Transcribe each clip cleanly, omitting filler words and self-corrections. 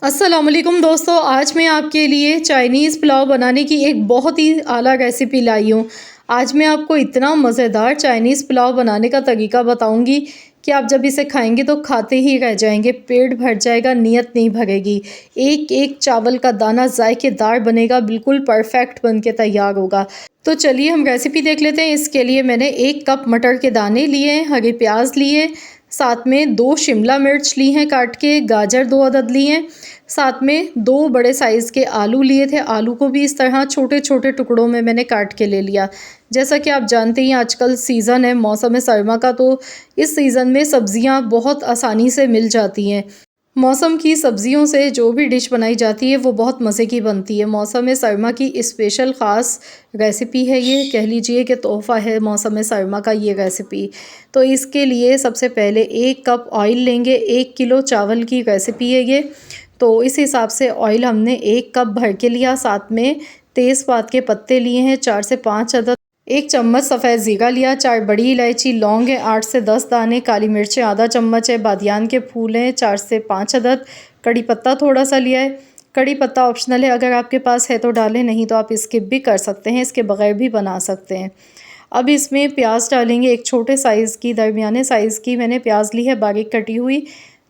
अस्सलामुअलैकुम दोस्तों, आज मैं आपके लिए चाइनीज़ पुलाव बनाने की एक बहुत ही आला रेसिपी लाई हूँ। आज मैं आपको इतना मज़ेदार चाइनीज़ पुलाव बनाने का तरीका बताऊँगी कि आप जब इसे खाएँगे तो खाते ही रह जाएँगे, पेट भर जाएगा, नीयत नहीं भरेगी। एक-एक चावल का दाना ज़ायकेदार बनेगा, बिल्कुल परफ़ेक्ट बन के तैयार होगा। तो चलिए हम रेसिपी देख लेते हैं। इसके लिए मैंने 1 कप मटर के दाने लिए हैं, हरे प्याज लिए, साथ में 2 शिमला मिर्च ली हैं काट के, गाजर 2 अदद लिए हैं, साथ में 2 बड़े साइज़ के आलू लिए थे। आलू को भी इस तरह छोटे-छोटे टुकड़ों में मैंने काट के ले लिया। जैसा कि आप जानते ही आजकल सीज़न है मौसम सरमा का, तो इस सीज़न में सब्ज़ियाँ बहुत आसानी से मिल जाती हैं। मौसम की सब्ज़ियों से जो भी डिश बनाई जाती है वो बहुत मज़े की बनती है। मौसम सरमा की स्पेशल ख़ास रेसिपी है ये, कह लीजिए कि तोहफ़ा है मौसम सरमा का ये रेसिपी। तो इसके लिए सबसे पहले 1 कप ऑयल लेंगे। 1 किलो चावल की रेसिपी है ये, तो इस हिसाब से ऑयल हमने 1 कप भर के लिया। साथ में तेज़पात के पत्ते लिए हैं 4 से 5 अदद, 1 चम्मच सफ़ेद ज़ीरा लिया, 4 बड़ी इलायची, लौंग है 8 से 10 दाने, काली मिर्चें आधा चम्मच है, बादियान के फूल हैं 4 से 5 अदद, कड़ी पत्ता थोड़ा सा लिया है। कड़ी पत्ता ऑप्शनल है, अगर आपके पास है तो डालें, नहीं तो आप स्किप भी कर सकते हैं, इसके बगैर भी बना सकते हैं। अब इसमें प्याज डालेंगे। एक छोटे साइज़ की, दरमियाने साइज़ की मैंने प्याज ली है बारीक कटी हुई,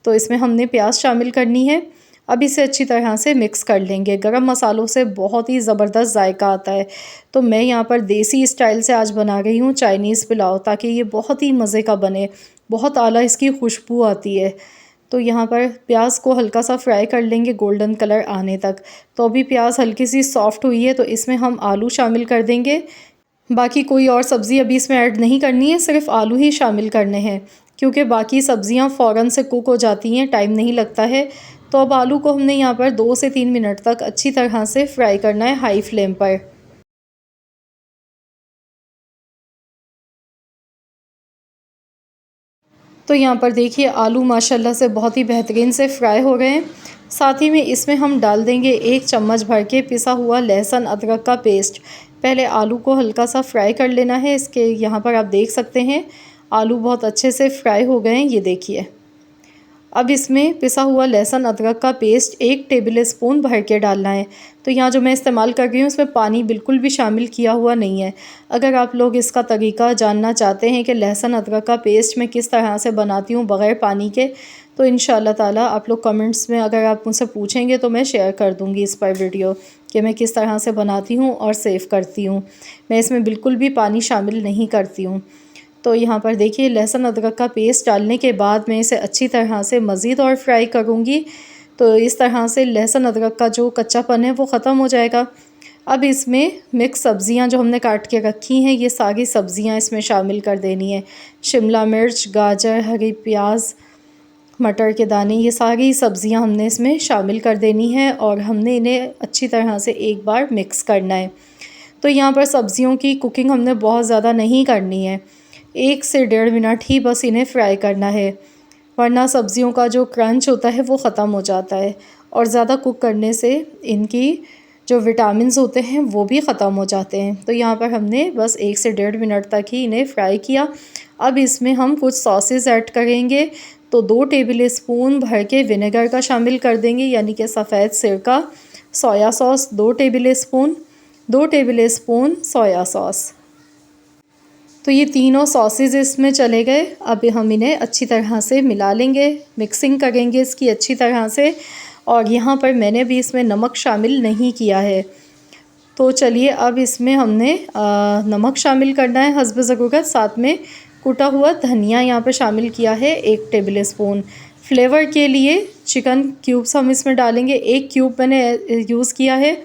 तो इसमें हमने प्याज शामिल करनी है। अब इसे अच्छी तरह से मिक्स कर लेंगे। गरम मसालों से बहुत ही ज़बरदस्त जायका आता है, तो मैं यहाँ पर देसी स्टाइल से आज बना रही हूँ चाइनीज़ पुलाव, ताकि ये बहुत ही मज़े का बने, बहुत आला इसकी खुशबू आती है। तो यहाँ पर प्याज को हल्का सा फ्राई कर लेंगे गोल्डन कलर आने तक। तो अभी प्याज हल्की सी सॉफ्ट हुई है, तो इसमें हम आलू शामिल कर देंगे। बाकी कोई और सब्ज़ी अभी इसमें ऐड नहीं करनी है, सिर्फ आलू ही शामिल करने हैं, क्योंकि बाकी सब्ज़ियां फ़ौरन से कुक हो जाती हैं, टाइम नहीं लगता है। तो अब आलू को हमने यहाँ पर 2 से 3 मिनट तक अच्छी तरह से फ्राई करना है हाई फ्लेम पर। तो यहाँ पर देखिए आलू माशाल्लाह से बहुत ही बेहतरीन से फ्राई हो गए हैं। साथ ही में इसमें हम डाल देंगे 1 चम्मच भर के पिसा हुआ लहसुन अदरक का पेस्ट। पहले आलू को हल्का सा फ्राई कर लेना है। इसके यहाँ पर आप देख सकते हैं आलू बहुत अच्छे से फ्राई हो गए हैं, ये देखिए। अब इसमें पिसा हुआ लहसुन अदरक का पेस्ट 1 टेबल स्पून भर के डालना है। तो यहाँ जो मैं इस्तेमाल कर रही हूँ उसमें पानी बिल्कुल भी शामिल किया हुआ नहीं है। अगर आप लोग इसका तरीका जानना चाहते हैं कि लहसुन अदरक का पेस्ट मैं किस तरह से बनाती हूँ बग़ैर पानी के, तो इंशाअल्लाह ताला आप लोग कमेंट्स में अगर आप मुझसे पूछेंगे तो मैं शेयर कर दूँगी इस पर वीडियो कि मैं किस तरह से बनाती हूँ और सेव करती हूँ। मैं इसमें बिल्कुल भी पानी शामिल नहीं करती हूँ। तो यहाँ पर देखिए लहसुन अदरक का पेस्ट डालने के बाद मैं इसे अच्छी तरह से मज़ीद और फ्राई करूँगी। तो इस तरह से लहसुन अदरक का जो कच्चापन है वो ख़त्म हो जाएगा। अब इसमें मिक्स सब्ज़ियाँ जो हमने काट के रखी हैं, ये सारी सब्ज़ियाँ इसमें शामिल कर देनी है। शिमला मिर्च, गाजर, हरी प्याज, मटर के दाने, ये सारी सब्ज़ियाँ हमने इसमें शामिल कर देनी है और हमने इन्हें अच्छी तरह से एक बार मिक्स करना है। तो यहाँ पर सब्ज़ियों की कुकिंग हमने बहुत ज़्यादा नहीं करनी है, 1 से 1.5 मिनट ही बस इन्हें फ्राई करना है, वरना सब्ज़ियों का जो क्रंच होता है वो ख़त्म हो जाता है और ज़्यादा कुक करने से इनकी जो विटामिन्स होते हैं वो भी ख़त्म हो जाते हैं। तो यहाँ पर हमने बस 1 से 1.5 मिनट तक ही इन्हें फ्राई किया। अब इसमें हम कुछ सॉसेस ऐड करेंगे। तो 2 टेबल स्पून भर के विनेगर का शामिल कर देंगे, यानी कि सफ़ेद सिरका। Soya sauce 2 table spoon, 2 table spoon soya sauce. तो ये तीनों सॉसेज इसमें चले गए। अब हम इन्हें अच्छी तरह से मिला लेंगे, मिक्सिंग करेंगे इसकी अच्छी तरह से। और यहाँ पर मैंने भी इसमें नमक शामिल नहीं किया है। तो चलिए अब इसमें हमने नमक शामिल करना है हस्ब ज़रूरत। साथ में कुटा हुआ धनिया यहाँ पर शामिल किया है 1 टेबल स्पून। फ्लेवर के लिए चिकन क्यूब्स हम इसमें डालेंगे, 1 क्यूब मैंने यूज़ किया है।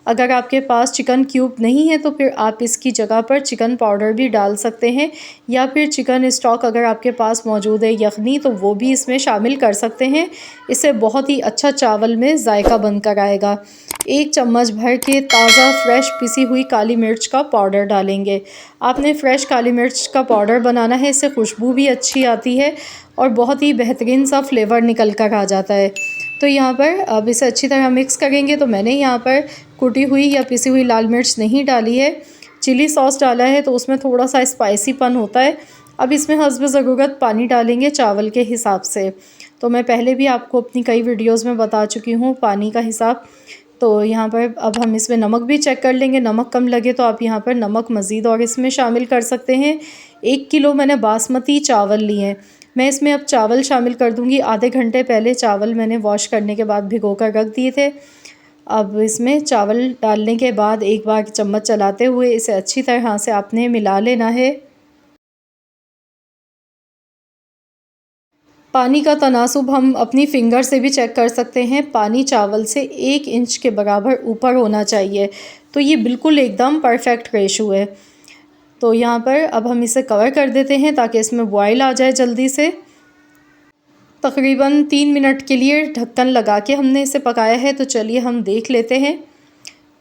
अगर आपके पास चिकन क्यूब नहीं है तो फिर आप इसकी जगह पर चिकन पाउडर भी डाल सकते हैं, या फिर चिकन स्टॉक अगर आपके पास मौजूद है यखनी, तो वो भी इसमें शामिल कर सकते हैं। इससे बहुत ही अच्छा चावल में जायका बनकर आएगा। 1 चम्मच भर के ताज़ा फ्रेश पिसी हुई काली मिर्च का पाउडर डालेंगे। आपने फ्रेश काली मिर्च का पाउडर बनाना है, इससे खुशबू भी अच्छी आती है और बहुत ही बेहतरीन सा फ्लेवर निकल कर आ जाता है। तो यहाँ पर अब इसे अच्छी तरह मिक्स करेंगे। तो मैंने यहाँ पर कुटी हुई या पिसी हुई लाल मिर्च नहीं डाली है, चिली सॉस डाला है, तो उसमें थोड़ा सा स्पाइसीपन होता है। अब इसमें हस्ब ज़रूरत पानी डालेंगे चावल के हिसाब से। तो मैं पहले भी आपको अपनी कई वीडियोस में बता चुकी हूँ पानी का हिसाब। तो यहाँ पर अब हम इसमें नमक भी चेक कर लेंगे, नमक कम लगे तो आप यहाँ पर नमक मज़ीद और इसमें शामिल कर सकते हैं। 1 किलो मैंने बासमती चावल लिए हैं। मैं इसमें अब चावल शामिल कर दूँगी। आधे घंटे पहले चावल मैंने वॉश करने के बाद भिगो कर रख दिए थे। अब इसमें चावल डालने के बाद एक बार चम्मच चलाते हुए इसे अच्छी तरह से आपने मिला लेना है। पानी का तनासुब हम अपनी फिंगर से भी चेक कर सकते हैं। पानी चावल से 1 इंच के बराबर ऊपर होना चाहिए। तो ये बिल्कुल एकदम परफेक्ट रेशो है। तो यहाँ पर अब हम इसे कवर कर देते हैं ताकि इसमें बॉयल आ जाए जल्दी से। तकरीबन 3 मिनट के लिए ढक्कन लगा के हमने इसे पकाया है। तो चलिए हम देख लेते हैं।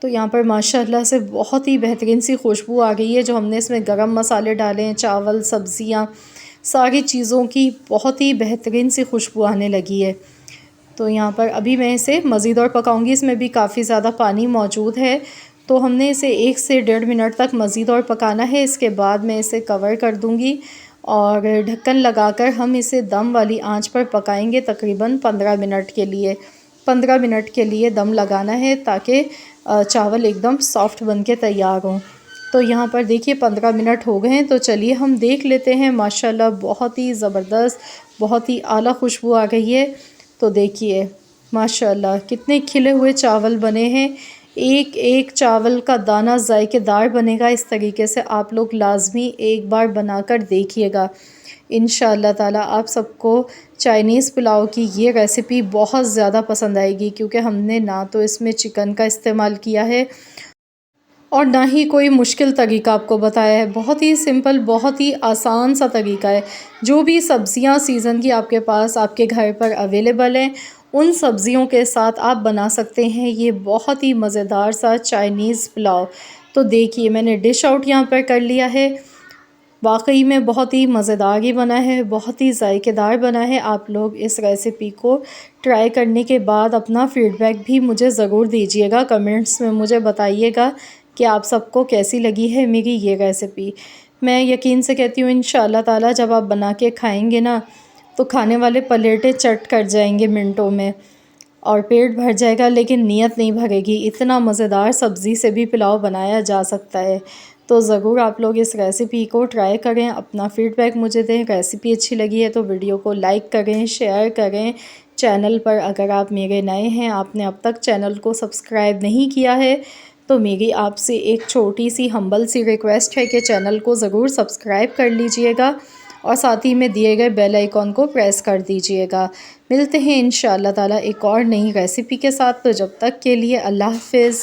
तो यहाँ पर माशाल्लाह से बहुत ही बेहतरीन सी खुशबू आ गई है। जो हमने इसमें गरम मसाले डाले हैं, चावल, सब्ज़ियाँ, सारी चीज़ों की बहुत ही बेहतरीन सी खुशबू आने लगी है। तो यहाँ पर अभी मैं इसे मज़ीद और पकाऊंगी। इसमें भी काफ़ी ज़्यादा पानी मौजूद है। तो हमने इसे 1 से 1.5 मिनट तक मज़ीद और पकाना है। इसके बाद मैं इसे कवर कर दूँगी और ढक्कन लगाकर हम इसे दम वाली आंच पर पकाएंगे तकरीबन 15 मिनट के लिए। 15 मिनट के लिए दम लगाना है ताकि चावल एकदम सॉफ़्ट बन के तैयार हों। तो यहाँ पर देखिए 15 मिनट हो गए हैं। तो चलिए हम देख लेते हैं। माशाल्लाह बहुत ही ज़बरदस्त, बहुत ही आला खुशबू आ गई है। तो देखिए माशाल्लाह कितने खिले हुए चावल बने हैं। एक एक चावल का दाना जायकेदार बनेगा। इस तरीके से आप लोग लाजमी एक बार बनाकर देखिएगा। इंशाअल्लाह ताला आप सबको चाइनीज़ पुलाव की ये रेसिपी बहुत ज़्यादा पसंद आएगी, क्योंकि हमने ना तो इसमें चिकन का इस्तेमाल किया है और ना ही कोई मुश्किल तरीका आपको बताया है। बहुत ही सिंपल, बहुत ही आसान सा तरीका है। जो भी सब्ज़ियाँ सीज़न की आपके पास आपके घर पर अवेलेबल हैं, उन सब्ज़ियों के साथ आप बना सकते हैं ये बहुत ही मज़ेदार सा चाइनीज़ पुलाव। तो देखिए मैंने डिश आउट यहाँ पर कर लिया है। वाकई में बहुत ही मज़ेदार ही बना है, बहुत ही ज़ायकेदार बना है। आप लोग इस रेसिपी को ट्राई करने के बाद अपना फ़ीडबैक भी मुझे ज़रूर दीजिएगा। कमेंट्स में मुझे बताइएगा कि आप सबको कैसी लगी है मेरी ये रेसिपी। मैं यकीन से कहती हूँ इंशाअल्लाह ताला जब आप बना के खाएंगे ना, तो खाने वाले पलेटें चट कर जाएंगे मिनटों में और पेट भर जाएगा, लेकिन नीयत नहीं भरेगी। इतना मज़ेदार सब्ज़ी से भी पुलाव बनाया जा सकता है। तो ज़रूर आप लोग इस रेसिपी को ट्राई करें, अपना फ़ीडबैक मुझे दें। रेसिपी अच्छी लगी है तो वीडियो को लाइक करें, शेयर करें। चैनल पर अगर आप मेरे नए हैं, आपने अब तक चैनल को सब्सक्राइब नहीं किया है, तो मेरी आपसे एक छोटी सी हम्बल सी रिक्वेस्ट है कि चैनल को ज़रूर सब्सक्राइब कर लीजिएगा और साथ ही में दिए गए बेल आइकॉन को प्रेस कर दीजिएगा। मिलते हैं इंशाअल्लाह ताला एक और नई रेसिपी के साथ। तो जब तक के लिए अल्लाह हाफ़िज़।